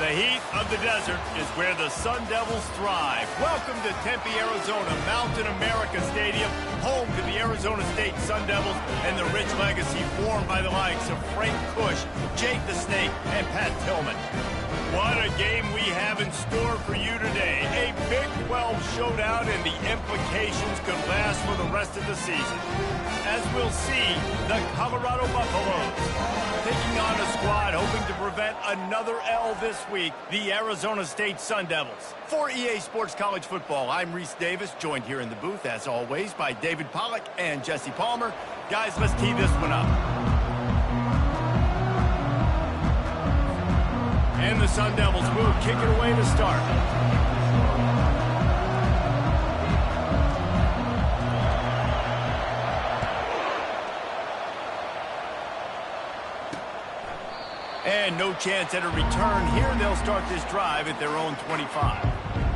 The heat of the desert is where the Sun Devils thrive. Welcome to Tempe, Arizona, Mountain America Stadium, home to the Arizona State Sun Devils and the rich legacy formed by the likes of Frank Kush, Jake the Snake, and Pat Tillman. What a game we have in store for you today. A Big 12 showdown, and the implications could last for the rest of the season. As we'll see, the Colorado Buffaloes taking on a squad hoping to prevent another L this week, the Arizona State Sun Devils. For EA Sports College Football, I'm Reese Davis, joined here in the booth, as always, by David Pollack and Jesse Palmer. Guys, let's tee this one up. And the Sun Devils will kick it away to start. And no chance at a return here. They'll start this drive at their own 25.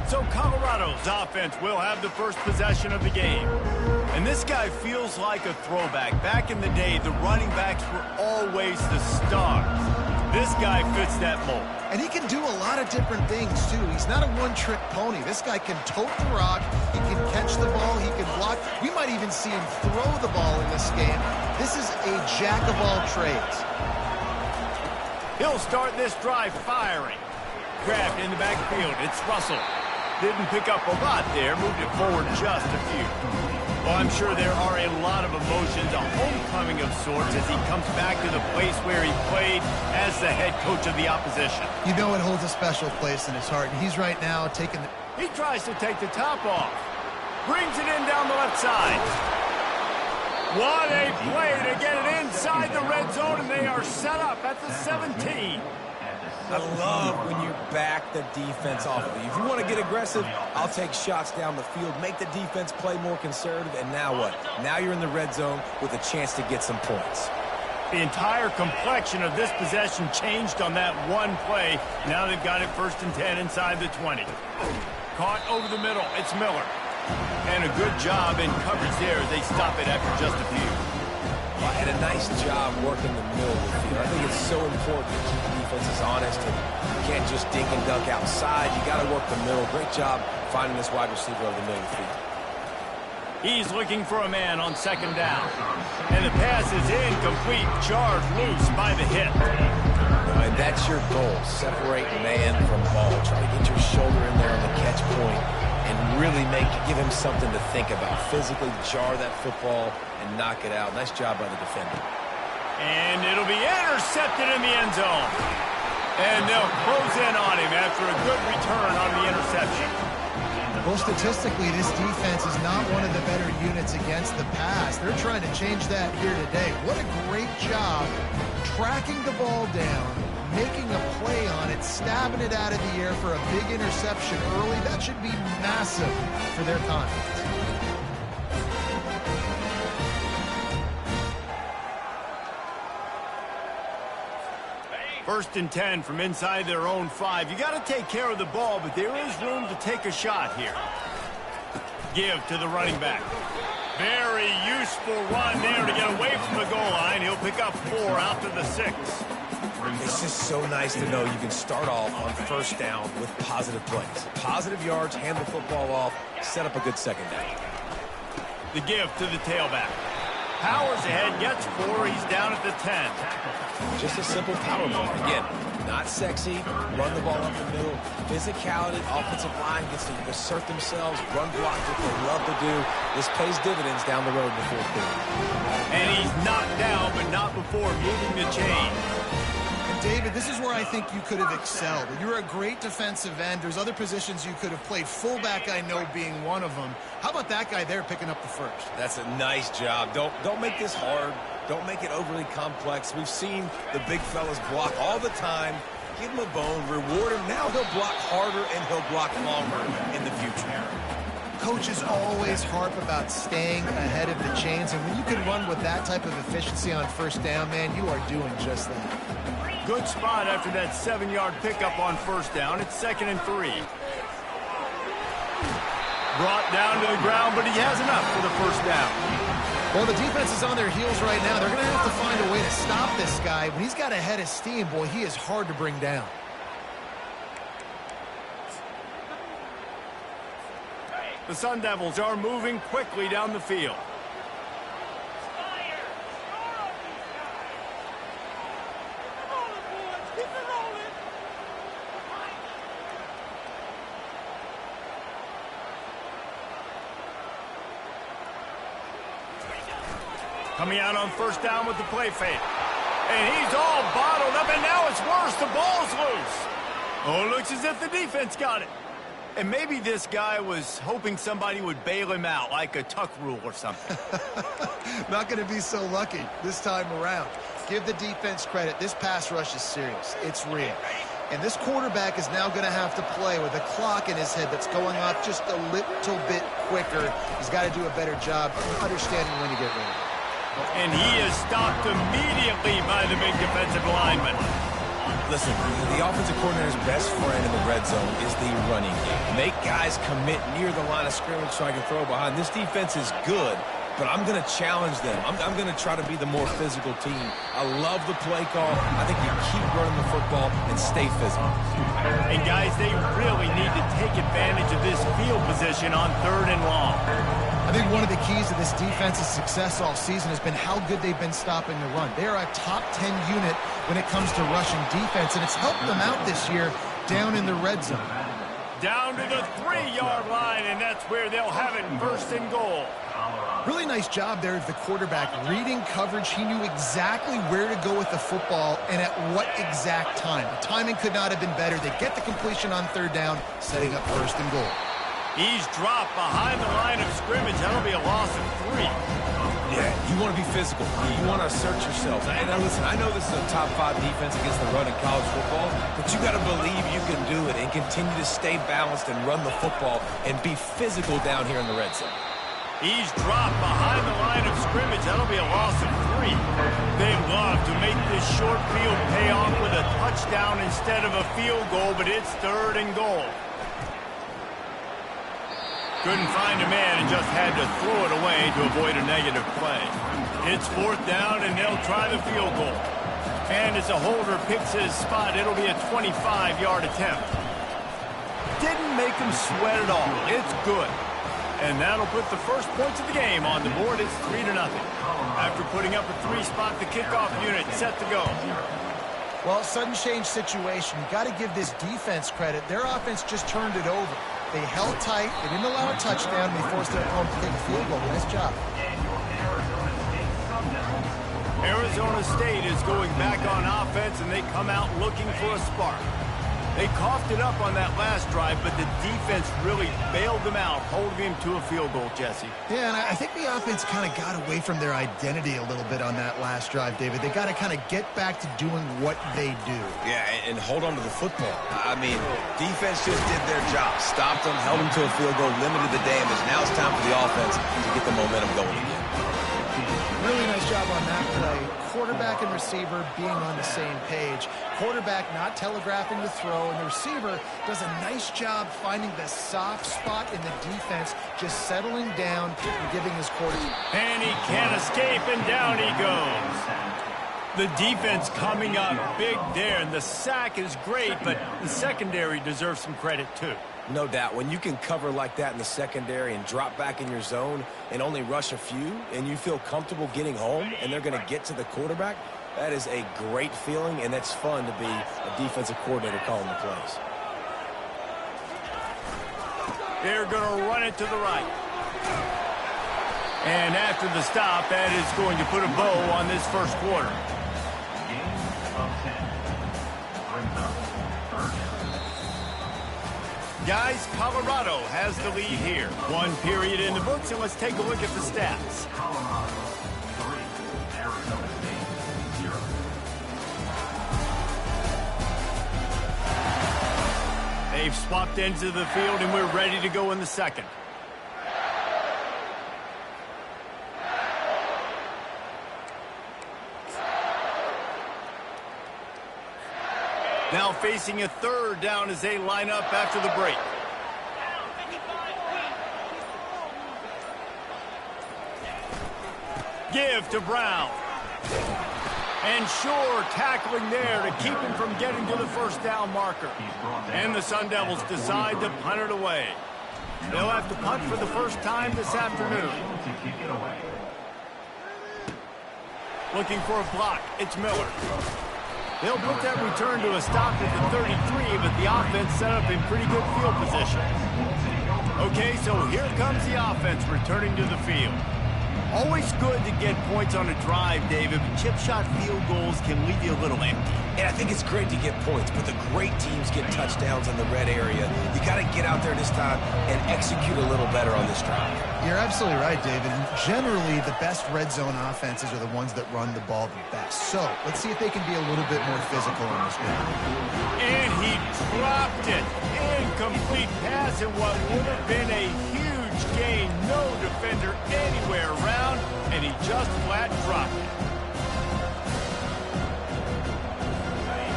So Colorado's offense will have the first possession of the game. And this guy feels like a throwback. Back in the day, the running backs were always the stars. This guy fits that mold. And he can do a lot of different things, too. He's not a one-trick pony. This guy can tote the rock. He can catch the ball. He can block. We might even see him throw the ball in this game. This is a jack of all trades. He'll start this drive firing. Grabbed in the backfield. It's Russell. Didn't pick up a lot there. Moved it forward just a few. Well, I'm sure there are a lot of emotions, a homecoming of sorts, as he comes back to the place where he played as the head coach of the opposition. You know it holds a special place in his heart, and he's right now taking the... He tries to take the top off. Brings it in down the left side. What a play to get it inside the red zone, and they are set up at the 17. I love when you back the defense off of you. If you want to get aggressive, I'll take shots down the field, make the defense play more conservative, and now what? Now you're in the red zone with a chance to get some points. The entire complexion of this possession changed on that one play. Now they've got it 1st and 10 inside the 20. Caught over the middle. It's Miller. And a good job in coverage there. They stop it after just a few. And a nice job working the middle of the field. I think it's so important to keep the defenses honest. And you can't just dink and dunk outside. You got to work the middle. Great job finding this wide receiver over the middle of the field. He's looking for a man on 2nd down. And the pass is incomplete. Charged loose by the hit. And that's your goal. Separate man from ball. Try to get your shoulder in there on the catch point and really give him something to think about. Physically jar that football and knock it out. Nice job by the defender. And it'll be intercepted in the end zone. And they'll close in on him after a good return on the interception. Well, statistically, this defense is not one of the better units against the pass. They're trying to change that here today. What a great job tracking the ball down, making a play on it, stabbing it out of the air for a big interception early. That should be massive for their confidence. First and 10 from inside their own 5. You got to take care of the ball, but there is room to take a shot here. Give to the running back. Very useful run there to get away from the goal line. He'll pick up 4 out to the 6. It's just so nice to know you can start off on 1st down with positive plays. Positive yards, hand the football off, set up a good 2nd down. The give to the tailback. Powers ahead, gets 4. He's down at the 10. Just a simple power ball. Again, not sexy, run the ball up the middle. Physicality, offensive line gets to assert themselves, run block that they love to do. This pays dividends down the road in the 4th quarter. And he's knocked down, but not before moving the chain. David, this is where I think you could have excelled. You're a great defensive end. There's other positions you could have played. Fullback, I know, being one of them. How about that guy there picking up the 1st? That's a nice job. Don't make this hard. Don't make it overly complex. We've seen the big fellas block all the time. Give him a bone, reward him. Now he'll block harder and he'll block longer in the future. Coaches always harp about staying ahead of the chains, and when you can run with that type of efficiency on 1st down, man, you are doing just that. Good spot after that 7-yard pickup on 1st down. It's 2nd and 3. Brought down to the ground, but he has enough for the 1st down. Well, the defense is on their heels right now. They're going to have to find a way to stop this guy. When he's got a head of steam, boy, he is hard to bring down. The Sun Devils are moving quickly down the field. Coming out on first down with the play fake. And he's all bottled up, and now it's worse. The ball's loose. Oh, it looks as if the defense got it. And maybe this guy was hoping somebody would bail him out, like a tuck rule or something. Not going to be so lucky this time around. Give the defense credit. This pass rush is serious. It's real. And this quarterback is now going to have to play with a clock in his head that's going off just a little bit quicker. He's got to do a better job understanding when to get ready. And he is stopped immediately by the big defensive lineman. Listen, the offensive coordinator's best friend in the red zone is the running game. Make guys commit near the line of scrimmage so I can throw behind. This defense is good, but I'm going to challenge them. I'm going to try to be the more physical team. I love the play call. I think you keep running the football and stay physical. And, guys, they really need to take advantage of this field position on 3rd and long. I think one of the keys to this defense's success all season has been how good they've been stopping the run. They are a top 10 unit when it comes to rushing defense, and it's helped them out this year down in the red zone. Down to the 3-yard line, and that's where they'll have it 1st and goal. Really nice job there of the quarterback. Reading coverage, he knew exactly where to go with the football and at what exact time. The timing could not have been better. They get the completion on 3rd down, setting up 1st and goal. He's dropped behind the line of scrimmage. That'll be a loss of 3. Yeah, you want to be physical. You want to assert yourself. And now listen, I know this is a top 5 defense against the run in college football, but you got to believe you can do it and continue to stay balanced and run the football and be physical down here in the red zone. He's dropped behind the line of scrimmage. That'll be a loss of 3. They love to make this short field pay off with a touchdown instead of a field goal, but it's 3rd and goal. Couldn't find a man and just had to throw it away to avoid a negative play. It's 4th down, and they'll try the field goal. And as a holder picks his spot, it'll be a 25-yard attempt. Didn't make him sweat at all. It's good. And that'll put the first points of the game on the board. It's 3-0. After putting up a 3-spot, the kickoff unit set to go. Well, sudden change situation. You got to give this defense credit. Their offense just turned it over. They held tight. They didn't allow a touchdown. They forced their opponent to take a field goal. Nice job. Arizona State is going back on offense, and they come out looking for a spark. They coughed it up on that last drive, but the defense really bailed them out, holding him to a field goal, Jesse. Yeah, and I think the offense kind of got away from their identity a little bit on that last drive, David. They got to kind of get back to doing what they do. Yeah, and hold on to the football. I mean, defense just did their job. Stopped them, held them to a field goal, limited the damage. Now it's time for the offense to get the momentum going again. Really nice job on that play. Quarterback and receiver being on the same page. Quarterback not telegraphing the throw, and the receiver does a nice job finding the soft spot in the defense, just settling down and giving his quarterback. And he can't escape, and down he goes. The defense coming up big there, and the sack is great, but the secondary deserves some credit too. No doubt. When you can cover like that in the secondary and drop back in your zone and only rush a few, and you feel comfortable getting home and they're going to get to the quarterback, that is a great feeling, and that's fun to be a defensive coordinator calling the plays. They're going to run it to the right. And after the stop, that is going to put a bow on this first quarter. Guys, Colorado has the lead here. 1 period in the books, and let's take a look at the stats. They've swapped ends of the field, and we're ready to go in the second. Now facing a 3rd down as they line up after the break. Give to Brown. And Shore tackling there to keep him from getting to the 1st down marker. And the Sun Devils decide to punt it away. They'll have to punt for the first time this afternoon. Looking for a block. It's Miller. They'll put that return to a stop at the 33, but the offense set up in pretty good field position. Okay, so here comes the offense returning to the field. Always good to get points on a drive, David, but chip shot field goals can leave you a little empty. Yeah, I think it's great to get points, but the great teams get touchdowns in the red area. You got to get out there this time and execute a little better on this drive. You're absolutely right, David. And generally, the best red zone offenses are the ones that run the ball the best. So let's see if they can be a little bit more physical on this one. And he dropped it. Incomplete pass in what would have been a huge gain. No defender anywhere around, and he just flat dropped it.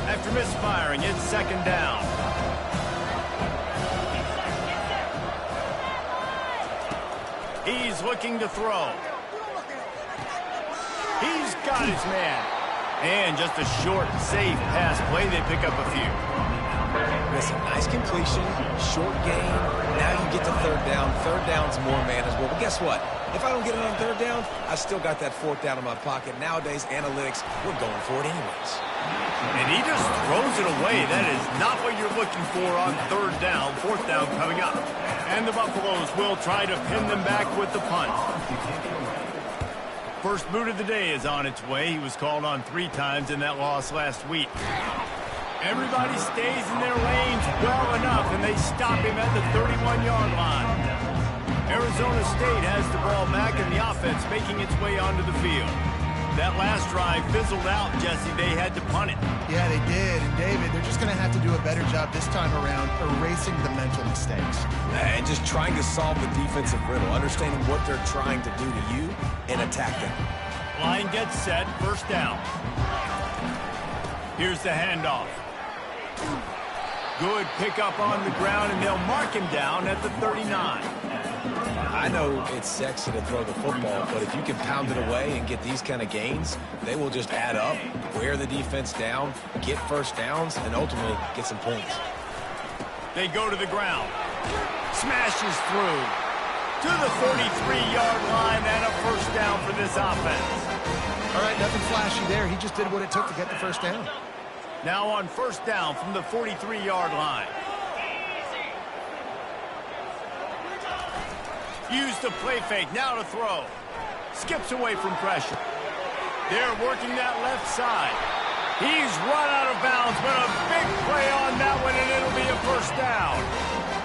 After misfiring, it's second down. He's looking to throw. He's got his man. And just a short, safe pass play. They pick up a few. Listen, nice completion, short gain. Now you get to third down. Third down's more manageable. But guess what? If I don't get it on third down, I still got that fourth down in my pocket. Nowadays, analytics, we're going for it anyways. And he just throws it away. That is not what you're looking for on third down. Fourth down coming up. And the Buffaloes will try to pin them back with the punt. First boot of the day is on its way. He was called on 3 times in that loss last week. Everybody stays in their lanes well enough, and they stop him at the 31-yard line. Arizona State has the ball back, and the offense making its way onto the field. That last drive fizzled out, Jesse. They had to punt it. Yeah, they did. And, David, they're just going to have to do a better job this time around erasing the mental mistakes. And just trying to solve the defensive riddle, understanding what they're trying to do to you and attack them. Line gets set, first down. Here's the handoff. Good pickup on the ground, and they'll mark him down at the 39. I know it's sexy to throw the football, but if you can pound it away and get these kind of gains, they will just add up, wear the defense down, get first downs, and ultimately get some points. They go to the ground. Smashes through to the 43-yard line, and a first down for this offense. All right, nothing flashy there. He just did what it took to get the first down. Now on first down from the 43-yard line. Use the play fake, now to throw. Skips away from pressure. They're working that left side. He's run out of bounds, but a big play on that one, and it'll be a first down.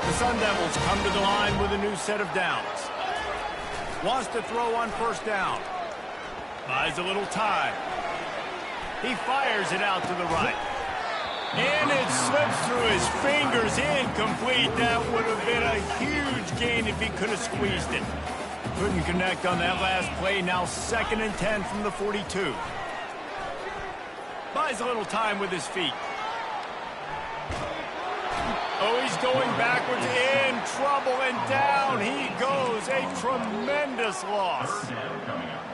The Sun Devils come to the line with a new set of downs. Wants to throw on first down. Buys a little time. He fires it out to the right. And it slips through his fingers, incomplete. That would have been a huge gain if he could have squeezed it. Couldn't connect on that last play. Now 2nd and 10 from the 42. Buys a little time with his feet. Oh, he's going backwards, in trouble, and down he goes. A tremendous loss.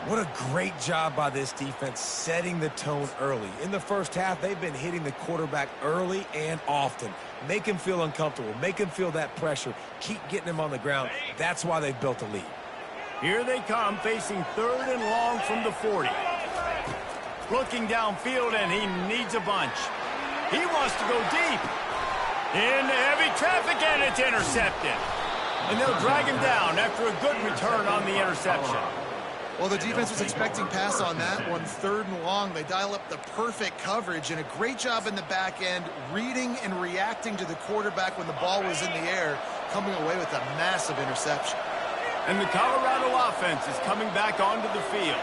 What a great job by this defense setting the tone early. In the first half, they've been hitting the quarterback early and often. Make him feel uncomfortable. Make him feel that pressure. Keep getting him on the ground. That's why they've built a lead. Here they come, facing 3rd and long from the 40. Looking downfield, and he needs a bunch. He wants to go deep. Into heavy traffic, and it's intercepted. And they'll drag him down after a good return on the interception. Well, the defense was expecting pass on that one, 3rd and long. They dial up the perfect coverage, and a great job in the back end, reading and reacting to the quarterback when the ball was in the air, coming away with a massive interception. And the Colorado offense is coming back onto the field.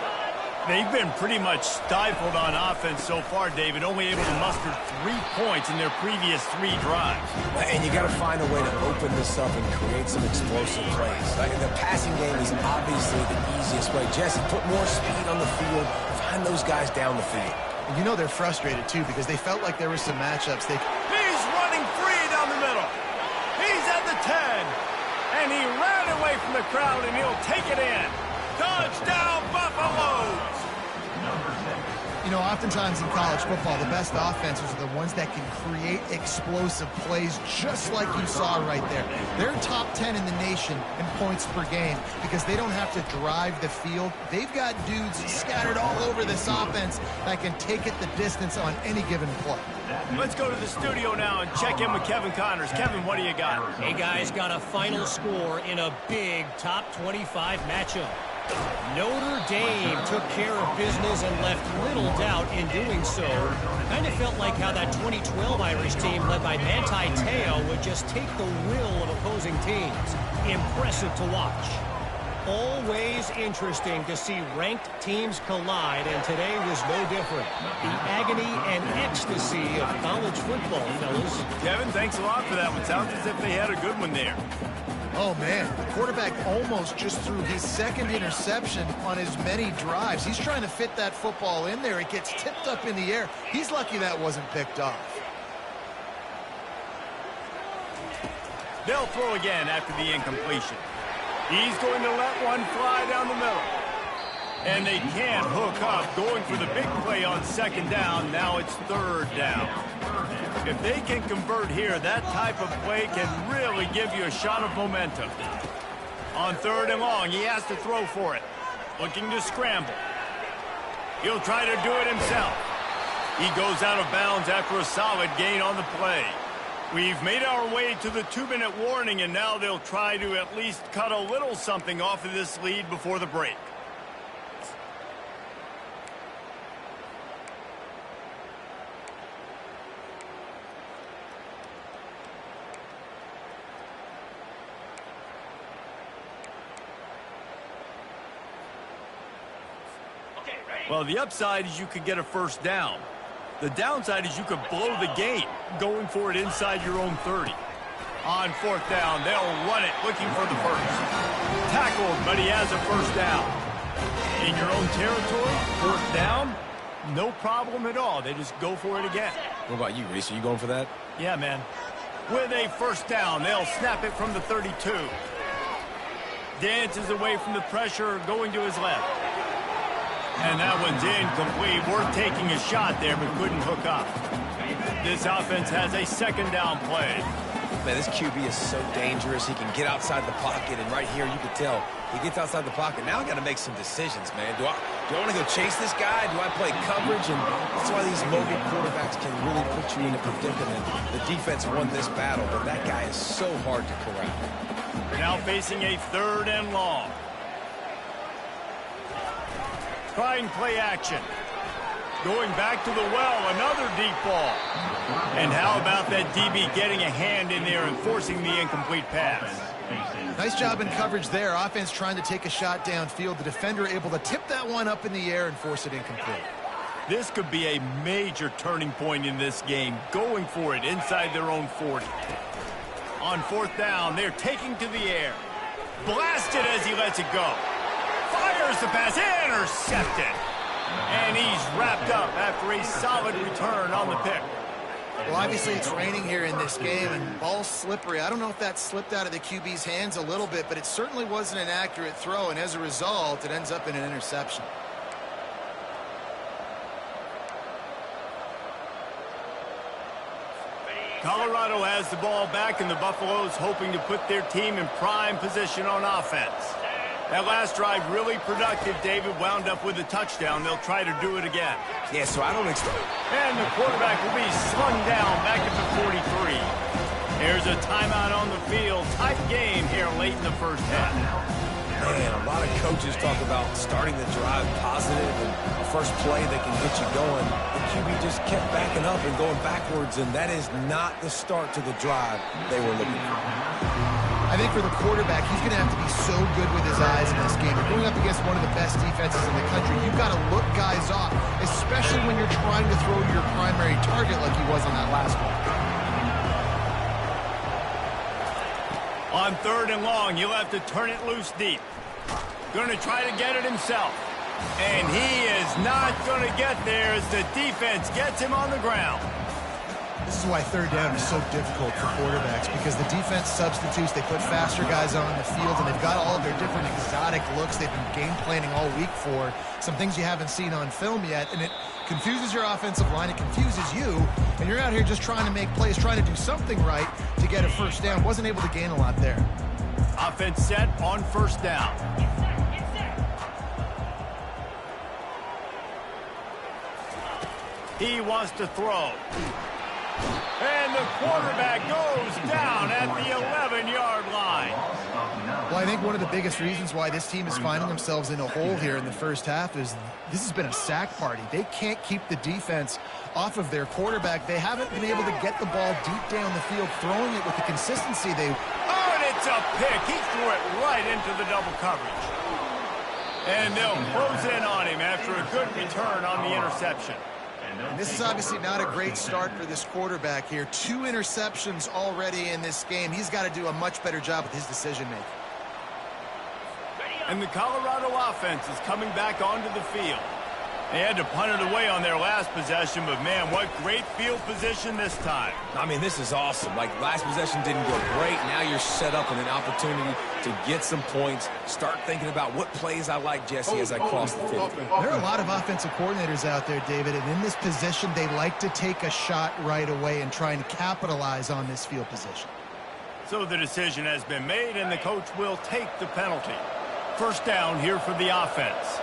They've been pretty much stifled on offense so far, David, only able to muster 3 points in their previous 3 drives. And you got to find a way to open this up and create some explosive plays. Like, the passing game is obviously the easiest way. Jesse, put more speed on the field. Find those guys down the field. And you know they're frustrated, too, because they felt like there were some matchups. He's running free down the middle. He's at the 10. And he ran away from the crowd, and he'll take it in. Touchdown, Buffaloes! You know, oftentimes in college football, the best offenses are the ones that can create explosive plays, just like you saw right there. They're top 10 in the nation in points per game because they don't have to drive the field. They've got dudes scattered all over this offense that can take it the distance on any given play. Let's go to the studio now and check in with Kevin Connors. Kevin, what do you got? Hey, guys, got a final score in a big top 25 matchup. Notre Dame took care of business and left little doubt in doing so. Kind of felt like how that 2012 Irish team led by Manti Te'o would just take the will of opposing teams. Impressive to watch. Always interesting to see ranked teams collide, and today was no different. The agony and ecstasy of college football, fellas. Kevin, thanks a lot for that one. Sounds as if they had a good one there. Oh, man, the quarterback almost just threw his second interception on as many drives. He's trying to fit that football in there. It gets tipped up in the air. He's lucky that wasn't picked off. They'll throw again after the incompletion. He's going to let one fly down the middle. And they can't hook up, going for the big play on second down. Now it's third down. If they can convert here, that type of play can really give you a shot of momentum. On third and long, he has to throw for it. Looking to scramble. He'll try to do it himself. He goes out of bounds after a solid gain on the play. We've made our way to the 2-minute warning, and now they'll try to at least cut a little something off of this lead before the break. Well, the upside is you could get a first down. The downside is you could blow the game going for it inside your own 30. On fourth down, they'll run it looking for the first. Tackled, but he has a first down. In your own territory, fourth down, no problem at all. They just go for it again. What about you, Reese? Are you going for that? Yeah, man. With a first down, they'll snap it from the 32. Dances away from the pressure, going to his left. And that one's incomplete. Worth taking a shot there, but couldn't hook up. This offense has a second down play. Man, this QB is so dangerous. He can get outside the pocket, and right here you can tell he gets outside the pocket. Now I got to make some decisions, man. Do I want to go chase this guy? Do I play coverage? And that's why these mobile quarterbacks can really put you in a predicament. The defense won this battle, but that guy is so hard to corral. Now facing a third and long. Trying play action. Going back to the well, another deep ball. And how about that DB getting a hand in there and forcing the incomplete pass? Nice job in coverage there. Offense trying to take a shot downfield. The defender able to tip that one up in the air and force it incomplete. This could be a major turning point in this game. Going for it inside their own 40. On fourth down, they're taking to the air. Blasted as he lets it go. Fires the pass, intercepted. And he's wrapped up after a solid return on the pick. Well, obviously it's raining here in this game, and ball's slippery. I don't know if that slipped out of the QB's hands a little bit, but it certainly wasn't an accurate throw, and as a result, it ends up in an interception. Colorado has the ball back, and the Buffaloes hoping to put their team in prime position on offense. That last drive really productive. David wound up with a touchdown. They'll try to do it again. Yeah, so I don't expect... And the quarterback will be slung down back at the 43. There's a timeout on the field. Tight game here late in the first half. Man, a lot of coaches talk about starting the drive positive and a first play that can get you going. The QB just kept backing up and going backwards, and that is not the start to the drive they were looking for. I think for the quarterback, he's going to have to be so good with his eyes in this game. You're going up against one of the best defenses in the country. You've got to look guys off, especially when you're trying to throw your primary target like he was on that last one. On third and long, he'll have to turn it loose deep. Going to try to get it himself. And he is not going to get there as the defense gets him on the ground. This is why third down is so difficult for quarterbacks, because the defense substitutes. They put faster guys on the field, and they've got all of their different exotic looks they've been game planning all week for, some things you haven't seen on film yet, and it confuses your offensive line, it confuses you, and you're out here just trying to make plays, trying to do something right to get a first down. Wasn't able to gain a lot there. Offense set on first down. He wants to throw. And the quarterback goes down at the 11-yard line. Well, I think one of the biggest reasons why this team is finding themselves in a hole here in the first half is this has been a sack party. They can't keep the defense off of their quarterback. They haven't been able to get the ball deep down the field, throwing it with the consistency they... Oh, and it's a pick. He threw it right into the double coverage. And they'll close in on him after a good return on the interception. This is obviously not a great start for this quarterback here. 2 interceptions already in this game. He's got to do a much better job with his decision-making. And the Colorado offense is coming back onto the field. They had to punt it away on their last possession, but man, what great field position this time. I mean, this is awesome. Like, last possession didn't go great. Now you're set up in an opportunity to get some points. Start thinking about what plays I like, Jesse, as I cross the field. There are a lot of offensive coordinators out there, David, and in this position, they like to take a shot right away and try and capitalize on this field position. So the decision has been made, and the coach will take the penalty. First down here for the offense.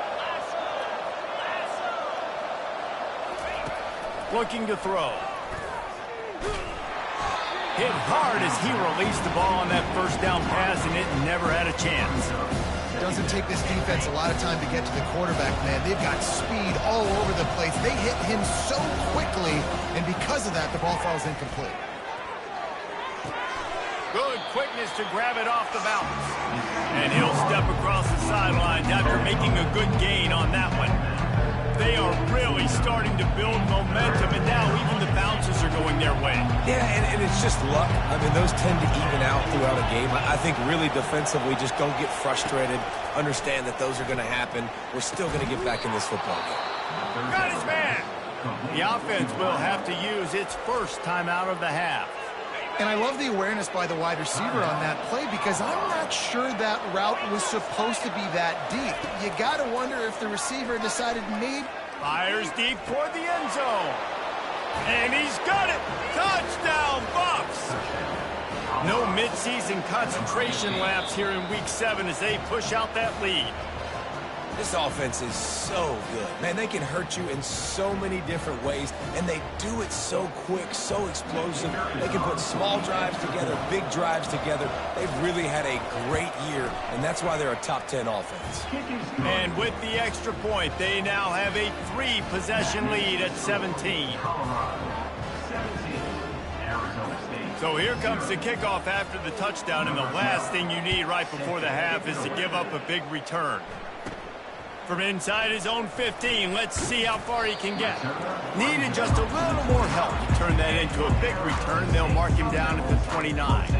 Looking to throw. Hit hard as he released the ball on that first down pass, and it never had a chance. It doesn't take this defense a lot of time to get to the quarterback, man. They've got speed all over the place. They hit him so quickly, and because of that, the ball falls incomplete. Good quickness to grab it off the bounce. And he'll step across the sidelines after making a good gain on that one. They are really starting to build momentum, and now even the bounces are going their way. Yeah, and it's just luck. I mean, those tend to even out throughout a game. I think really defensively, just don't get frustrated. Understand that those are going to happen. We're still going to get back in this football game. Got his man. The offense will have to use its first timeout of the half. And I love the awareness by the wide receiver on that play because I'm not sure that route was supposed to be that deep. You got to wonder if the receiver decided maybe... Fires deep toward the end zone. And he's got it. Touchdown, Bucks. No midseason concentration laps here in Week 7 as they push out that lead. This offense is so good. Man, they can hurt you in so many different ways, and they do it so quick, so explosive. They can put small drives together, big drives together. They've really had a great year, and that's why they're a top 10 offense. And with the extra point, they now have a 3-possession lead at 17. So here comes the kickoff after the touchdown, and the last thing you need right before the half is to give up a big return. From inside his own 15, let's see how far he can get. Needed just a little more help to turn that into a big return. They'll mark him down at the 29.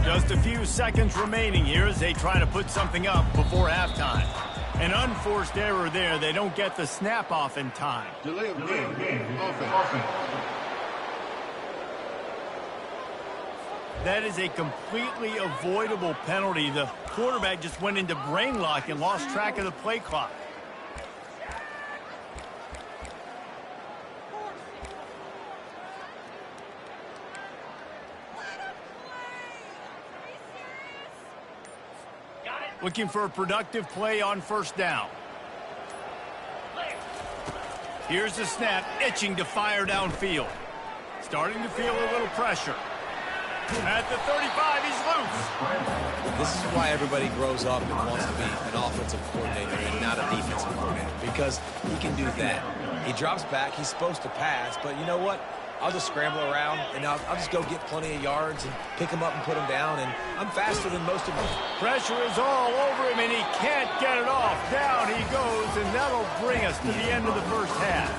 Just a few seconds remaining here as they try to put something up before halftime. An unforced error there. They don't get the snap off in time. Delay of game. Offense. That is a completely avoidable penalty. The quarterback just went into brain lock and lost track of the play clock. Looking for a productive play on first down. Here's the snap, itching to fire downfield. Starting to feel a little pressure. At the 35, he's loose. This is why everybody grows up and wants to be an offensive coordinator and not a defensive coordinator, because he can do that. He drops back, he's supposed to pass, but you know what? I'll just scramble around, and I'll just go get plenty of yards and pick them up and put them down, and I'm faster than most of them. Pressure is all over him, and he can't get it off. Down he goes, and that'll bring us to the end of the first half.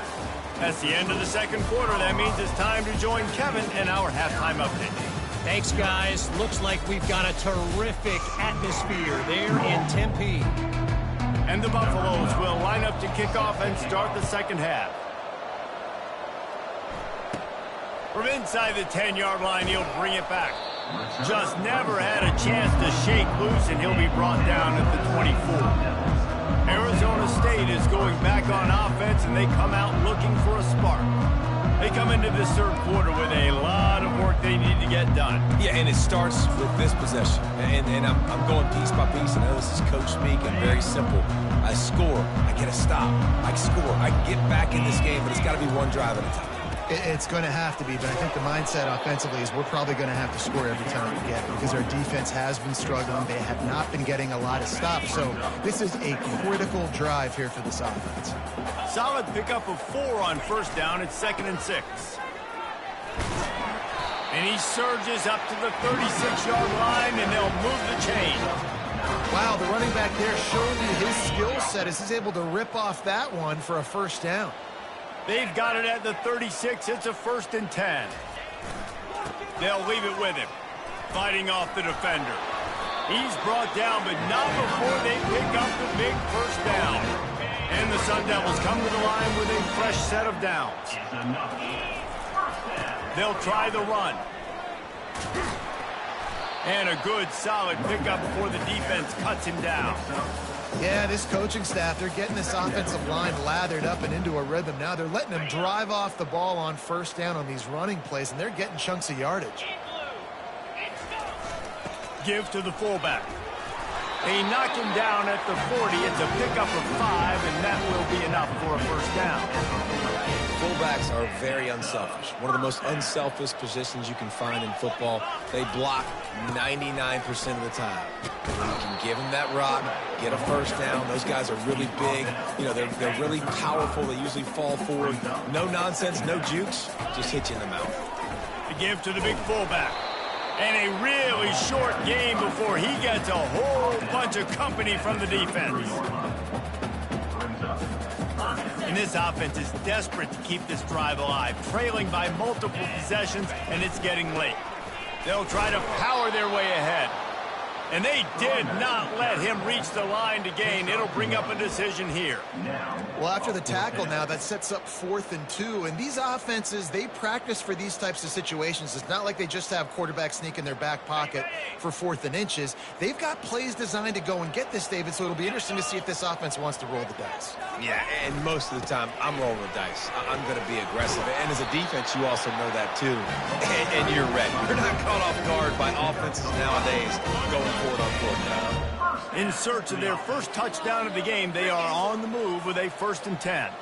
That's the end of the second quarter. That means it's time to join Kevin in our halftime update. Thanks, guys. Looks like we've got a terrific atmosphere there in Tempe. And the Buffaloes will line up to kick off and start the second half. From inside the 10-yard line, he'll bring it back. Just never had a chance to shake loose, and he'll be brought down at the 24. Arizona State is going back on offense, and they come out looking for a spark. They come into this third quarter with a lot of work they need to get done. Yeah, and it starts with this possession. And I'm going piece by piece. I know this is coach speak and very simple. I score. I get a stop. I score. I get back in this game, but it's got to be one drive at a time. It's going to have to be, but I think the mindset offensively is we're probably going to have to score every time we get, because our defense has been struggling. They have not been getting a lot of stops, so this is a critical drive here for this offense. Solid pickup of 4 on first down. It's 2nd and 6. And he surges up to the 36-yard line, and they'll move the chain. Wow, the running back there showed you his skill set as he's able to rip off that one for a first down. They've got it at the 36. It's a 1st and 10. They'll leave it with him. Fighting off the defender. He's brought down, but not before they pick up the big first down. And the Sun Devils come to the line with a fresh set of downs. They'll try the run. And a good, solid pickup before the defense cuts him down. Yeah, this coaching staff, they're getting this offensive line lathered up and into a rhythm. Now they're letting them drive off the ball on first down on these running plays, and they're getting chunks of yardage. Give to the fullback. They knock him down at the 40. It's a pickup of 5, and that will be enough for a first down. Fullbacks are very unselfish. One of the most unselfish positions you can find in football. They block 99% of the time. When you can give them that rock, get a first down. Those guys are really big. You know, they're really powerful. They usually fall forward. No nonsense, no jukes. Just hit you in the mouth. To give to the big fullback. And a really short game before he gets a whole bunch of company from the defense. And this offense is desperate to keep this drive alive, trailing by multiple possessions, and it's getting late. They'll try to power their way ahead. And they did not let him reach the line to gain. It'll bring up a decision here. Well, after the tackle now, that sets up 4th and 2. And these offenses, they practice for these types of situations. It's not like they just have quarterback sneak in their back pocket for 4th and inches. They've got plays designed to go and get this, David, so it'll be interesting to see if this offense wants to roll the dice. Yeah, and most of the time, I'm rolling the dice. I'm going to be aggressive. And as a defense, you also know that, too. And you're ready. You're not caught off guard by offenses nowadays going forward on fourth down. In search of their first touchdown of the game, they are on the move with a 1st and 10.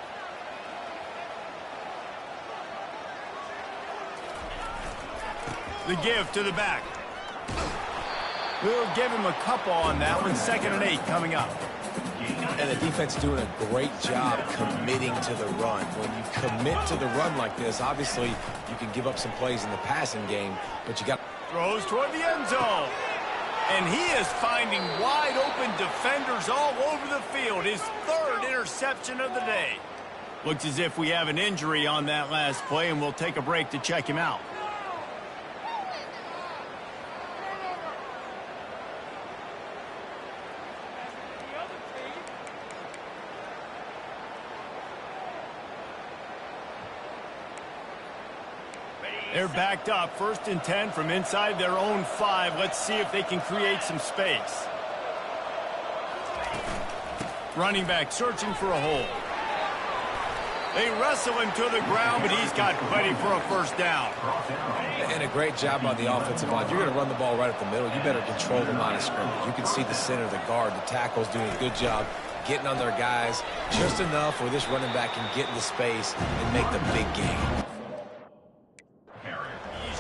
The give to the back. We'll give him a couple on that one. 2nd and 8 coming up. And the defense doing a great job committing to the run. When you commit to the run like this, obviously you can give up some plays in the passing game, but you got... Throws toward the end zone. And he is finding wide open defenders all over the field. His 3rd interception of the day. Looks as if we have an injury on that last play, and we'll take a break to check him out. They're backed up, 1st and 10 from inside their own 5. Let's see if they can create some space. Running back searching for a hole. They wrestle him to the ground, but he's got plenty for a first down. And a great job by the offensive line. You're going to run the ball right up the middle. You better control the line of scrimmage. You can see the center, the guard, the tackle's doing a good job getting on their guys just enough where this running back can get into space and make the big game.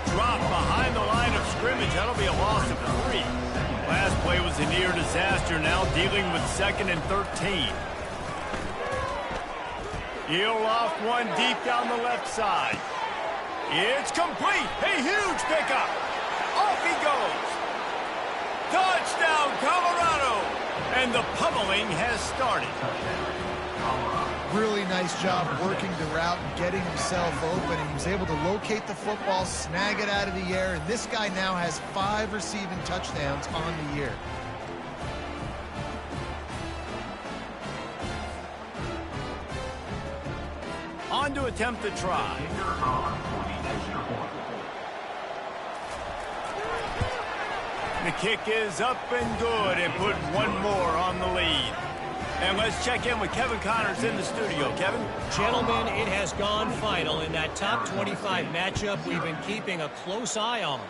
Dropped behind the line of scrimmage. That'll be a loss of 3. Last play was a near disaster. Now dealing with 2nd and 13. He'll loft one deep down the left side. It's complete. A huge pickup. Off he goes. Touchdown, Colorado. And the pummeling has started. Really nice job working the route and getting himself open, and he was able to locate the football, snag it out of the air, and this guy now has 5 receiving touchdowns on the year. on to attempt the try. The kick is up and good, and put one more on the lead. And let's check in with Kevin Connors in the studio. Kevin? Gentlemen, it has gone final in that top 25 matchup we've been keeping a close eye on.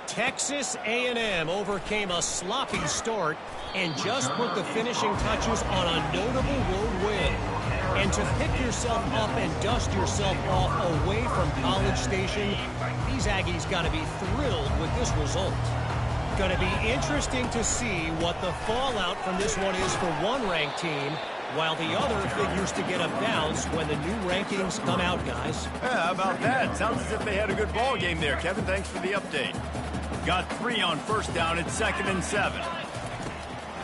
Texas A&M overcame a sloppy start and just put the finishing touches on a notable road win. And to pick yourself up and dust yourself off away from College Station, these Aggies got to be thrilled with this result. Going to be interesting to see what the fallout from this one is for one ranked team, while the other figures to get a bounce when the new rankings come out, guys. Yeah, how about that? Sounds as if they had a good ball game there, Kevin. Thanks for the update. Got 3 on first down. It's 2nd and 7.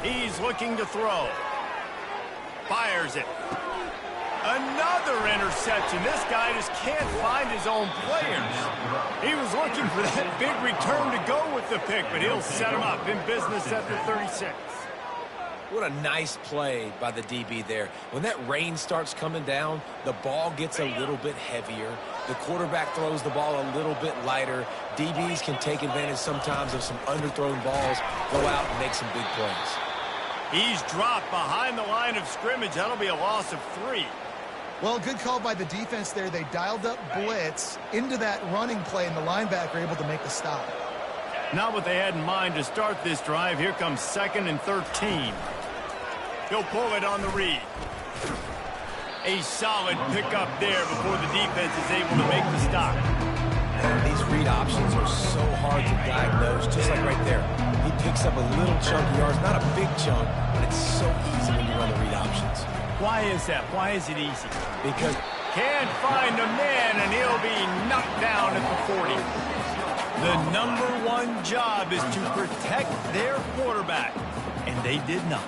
He's looking to throw. Fires it. Another interception. This guy just can't find his own players. He was looking for that big return to go with the pick, but he'll set him up in business at the 36. What a nice play by the DB there. When that rain starts coming down, the ball gets a little bit heavier. The quarterback throws the ball a little bit lighter. DBs can take advantage sometimes of some underthrown balls, go out and make some big plays. He's dropped behind the line of scrimmage. That'll be a loss of 3. Well, good call by the defense there. They dialed up blitz into that running play, and the linebacker able to make the stop. Not what they had in mind to start this drive. Here comes 2nd and 13. He'll pull it on the read. A solid pickup there before the defense is able to make the stop. And these read options are so hard to diagnose, just like right there. He picks up a little chunk of yards, not a big chunk, but it's so easy when you run the read options. Why is that? Why is it easy? Because can't find a man, and he'll be knocked down at the 40. The #1 job is to protect their quarterback, and they did not.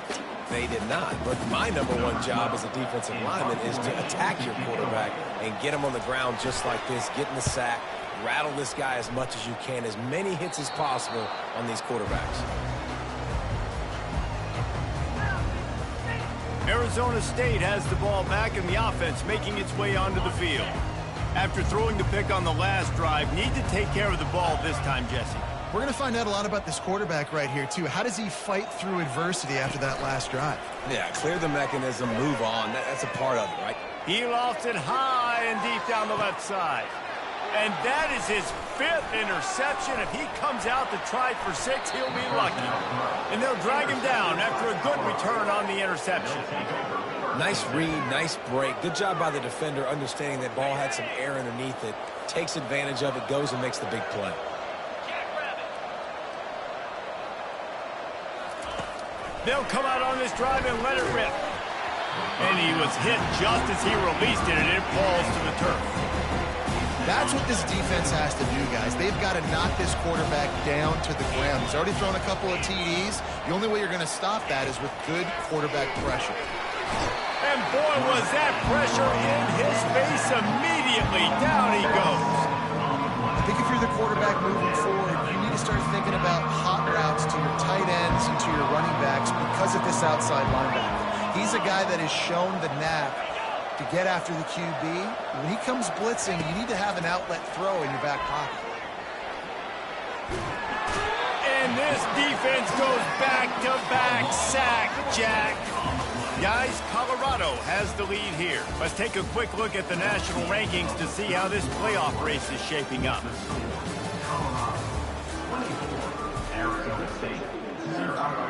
They did not. But my #1 job as a defensive lineman is to attack your quarterback and get him on the ground just like this, get in the sack, rattle this guy as much as you can, as many hits as possible on these quarterbacks. Arizona State has the ball back, and the offense making its way onto the field. After throwing the pick on the last drive, need to take care of the ball this time, Jesse. We're going to find out a lot about this quarterback right here, too. How does he fight through adversity after that last drive? Yeah, clear the mechanism, move on. That's a part of it, right? He lofts it high and deep down the left side. And that is his 5th interception. If he comes out to try for 6, he'll be lucky. And they'll drag him down after a good return on the interception. Nice read, nice break. Good job by the defender understanding that ball had some air underneath it. Takes advantage of it, goes and makes the big play. They'll come out on this drive and let it rip. And he was hit just as he released it, and it falls to the turf. That's what this defense has to do, guys. They've got to knock this quarterback down to the ground. He's already thrown a couple of TDs. The only way you're going to stop that is with good quarterback pressure. And boy, was that pressure in his face immediately. Down he goes. I think if you're the quarterback moving forward, you need to start thinking about hot routes to your tight ends and to your running backs because of this outside linebacker. He's a guy that has shown the knack to get after the QB. When he comes blitzing, you need to have an outlet throw in your back pocket. And this defense goes back-to-back sack, Jack. Guys, Colorado has the lead here. Let's take a quick look at the national rankings to see how this playoff race is shaping up.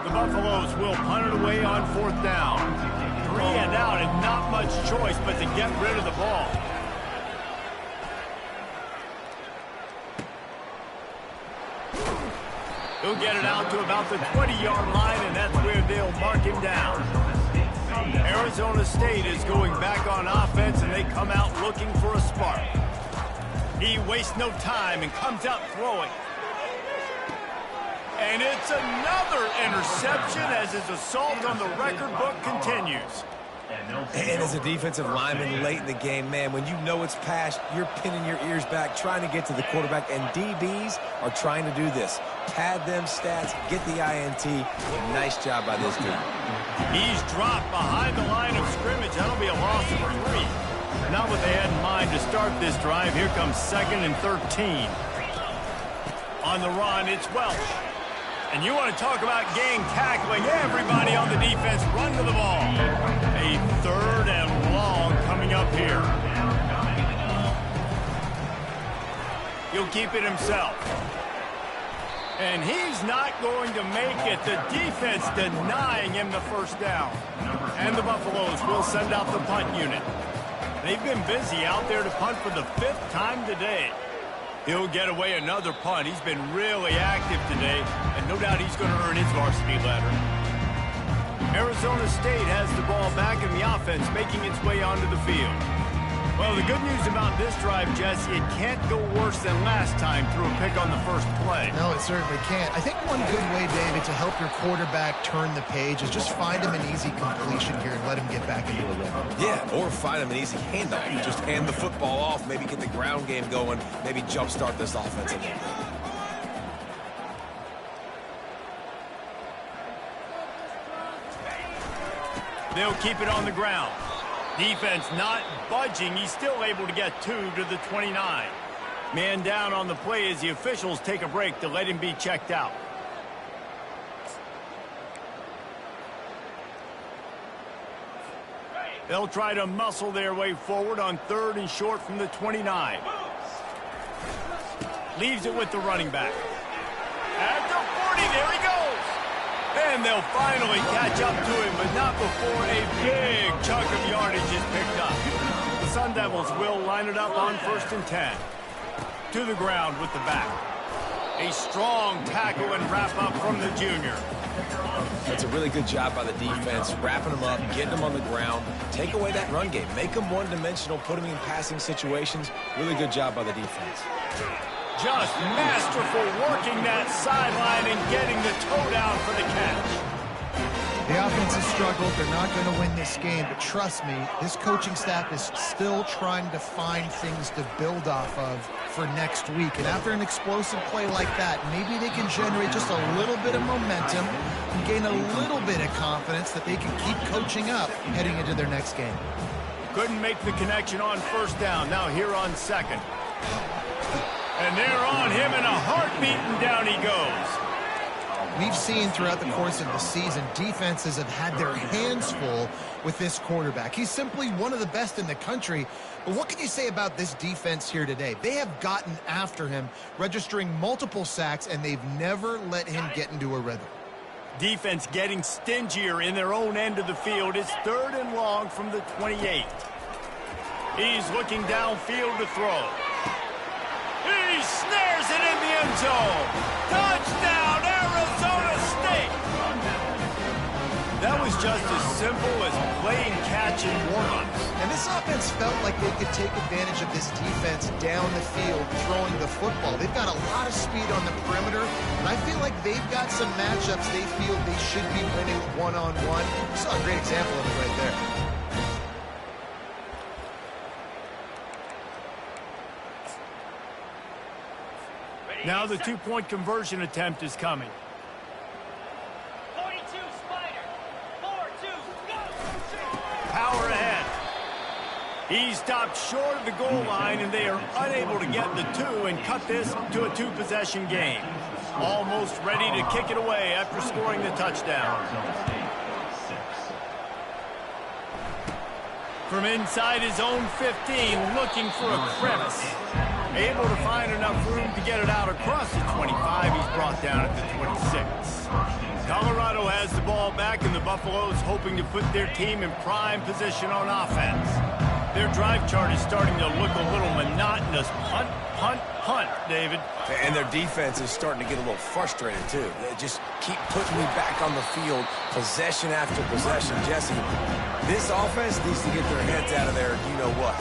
The Buffaloes will punt it away on 4th down. 3 and out, and not much choice but to get rid of the ball. He'll get it out to about the 20-yard line, and that's where they'll mark him down. Arizona State is going back on offense, and they come out looking for a spark. He wastes no time and comes out throwing. And it's another interception as his assault on the record book continues. And as a defensive lineman late in the game, man, when you know it's past, you're pinning your ears back, trying to get to the quarterback, and DBs are trying to do this. Pad them stats, get the INT. Nice job by this dude. He's dropped behind the line of scrimmage. That'll be a loss of 3. Not what they had in mind to start this drive. Here comes 2nd and 13. On the run, it's Welch. And you want to talk about gang tackling. Everybody on the defense run to the ball. A 3rd and long coming up here. He'll keep it himself. And he's not going to make it. The defense denying him the first down. And the Buffaloes will send out the punt unit. They've been busy out there to punt for the 5th time today. He'll get away another punt. He's been really active today, and no doubt he's going to earn his varsity letter. Arizona State has the ball back in the offense, making its way onto the field. Well, the good news about this drive, Jesse, it can't go worse than last time through a pick on the first play. No, it certainly can't. I think one good way, David, to help your quarterback turn the page is just find him an easy completion here and let him get back into a rhythm. Yeah, or find him an easy handoff. You just hand the football off, maybe get the ground game going, maybe jumpstart this offense a little bit. They'll keep it on the ground. Defense not budging. He's still able to get 2 to the 29. Man down on the play as the officials take a break to let him be checked out. They'll try to muscle their way forward on 3rd and short from the 29. Leaves it with the running back. At the 40, there he goes. And they'll finally catch up to him, but not before a big chunk of yardage is picked up. The Sun Devils will line it up on 1st and 10. To the ground with the back. A strong tackle and wrap up from the junior. That's a really good job by the defense, wrapping them up, getting them on the ground. Take away that run game. Make them one-dimensional, put them in passing situations. Really good job by the defense. Just masterful working that sideline and getting the toe down for the catch. The offense has struggled. They're not going to win this game, but trust me, this coaching staff is still trying to find things to build off of for next week. And after an explosive play like that, maybe they can generate just a little bit of momentum and gain a little bit of confidence that they can keep coaching up heading into their next game. Couldn't make the connection on 1st down. Now here on 2nd. And they're on him in a heartbeat, and down he goes. We've seen throughout the course of the season, defenses have had their hands full with this quarterback. He's simply one of the best in the country. But what can you say about this defense here today? They have gotten after him, registering multiple sacks, and they've never let him get into a rhythm. Defense getting stingier in their own end of the field. It's 3rd and long from the 28. He's looking downfield to throw. He snares it in the end zone. Touchdown, Arizona State. That was just as simple as playing catch and warm-ups. And this offense felt like they could take advantage of this defense down the field, throwing the football. They've got a lot of speed on the perimeter, and I feel like they've got some matchups they feel they should be winning one-on-one. You saw a great example of it right there. Now the 2-point conversion attempt is coming. 42 Spider. 4-2, go! Power ahead. He stopped short of the goal line, and they are unable to get the 2 and cut this to a 2-possession game. Almost ready to kick it away after scoring the touchdown. From inside his own 15, looking for a crevice. Able to find enough room to get it out across the 25. He's brought down at the 26. Colorado has the ball back, and the Buffaloes hoping to put their team in prime position on offense. Their drive chart is starting to look a little monotonous. Punt, punt, punt, David. And their defense is starting to get a little frustrated, too. They just keep putting me back on the field, possession after possession. Jesse, this offense needs to get their heads out of there, you-know-what.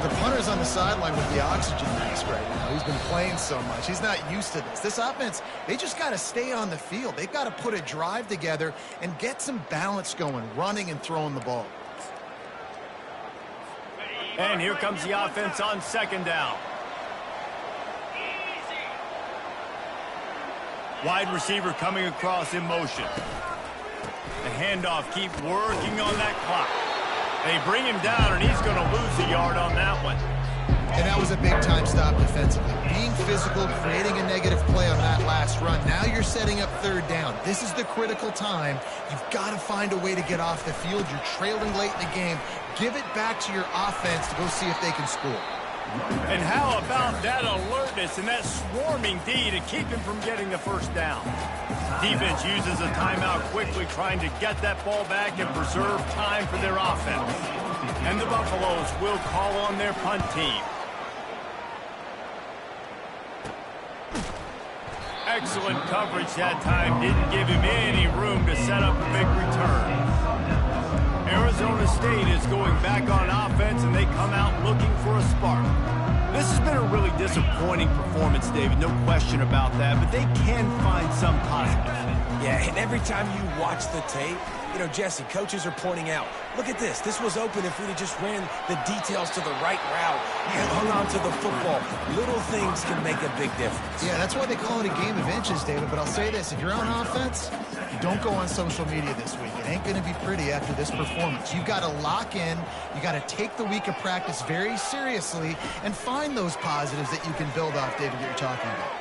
The punter's on the sideline with the oxygen mask right now. He's been playing so much. He's not used to this. This offense, they just got to stay on the field. They've got to put a drive together and get some balance going, running and throwing the ball. And here comes the offense on 2nd down. Wide receiver coming across in motion. The handoff, keep working on that clock. They bring him down, and he's going to lose a yard on that one. And that was a big-time stop defensively. Being physical, creating a negative play on that last run. Now you're setting up third down. This is the critical time. You've got to find a way to get off the field. You're trailing late in the game. Give it back to your offense to go see if they can score. And how about that alertness and that swarming D to keep him from getting the first down? Defense uses a timeout quickly, trying to get that ball back and preserve time for their offense. And the Buffaloes will call on their punt team. Excellent coverage that time. Didn't give him any room to set up a big return. Arizona State is going back on offense, and they come out looking for a spark. This has been a really disappointing performance, David. No question about that, but they can find some positive. Yeah, and every time you watch the tape, you know, Jesse, coaches are pointing out, look at this. This was open if we'd have just ran the details to the right route and hung on to the football. Little things can make a big difference. Yeah, that's why they call it a game of inches, David. But I'll say this, if you're on offense, don't go on social media this week. It ain't going to be pretty after this performance. You've got to lock in. You got to take the week of practice very seriously and find those positives that you can build off, David, that you're talking about.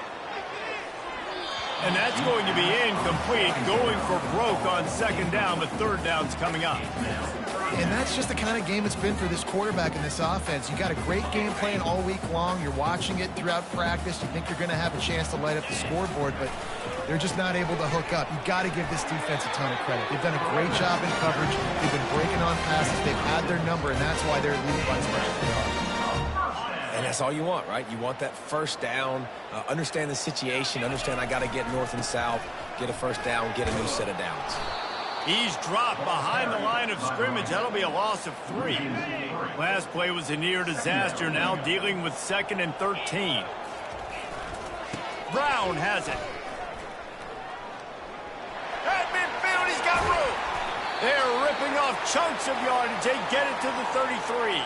And that's going to be incomplete, going for broke on second down, but third down's coming up. And that's just the kind of game it's been for this quarterback and this offense. You got a great game plan all week long. You're watching it throughout practice. You think you're going to have a chance to light up the scoreboard, but they're just not able to hook up. You've got to give this defense a ton of credit. They've done a great job in coverage. They've been breaking on passes. They've had their number, and that's why they're leading by as much as they are. And that's all you want, right? You want that first down, understand the situation, understand I got to get north and south, get a first down, get a new set of downs. He's dropped behind the line of scrimmage. That'll be a loss of 3. Last play was a near disaster, now dealing with 2nd and 13. Brown has it. At midfield, he's got room. They're ripping off chunks of yardage. They get it to the 33.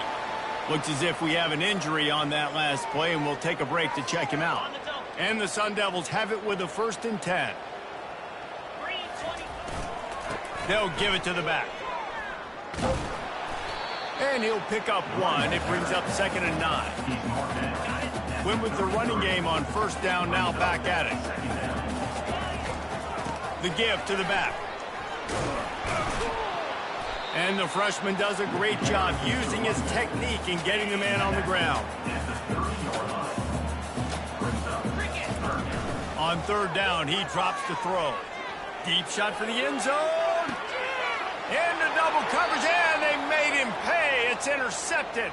Looks as if we have an injury on that last play, and we'll take a break to check him out. And the Sun Devils have it with a 1st and 10. They'll give it to the back. And he'll pick up 1. It brings up 2nd and 9. Went with the running game on first down, now back at it. The give to the back. And the freshman does a great job using his technique and getting the man on the ground. On third down, he drops the throw. Deep shot for the end zone. Into double coverage, and they made him pay. It's intercepted.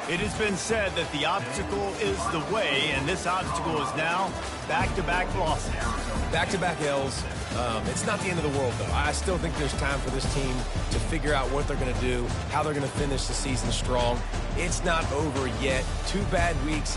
It has been said that the obstacle is the way, and this obstacle is now back-to-back losses. Back-to-back L's. It's not the end of the world, though. I still think there's time for this team to figure out what they're going to do, how they're going to finish the season strong. It's not over yet. 2 bad weeks.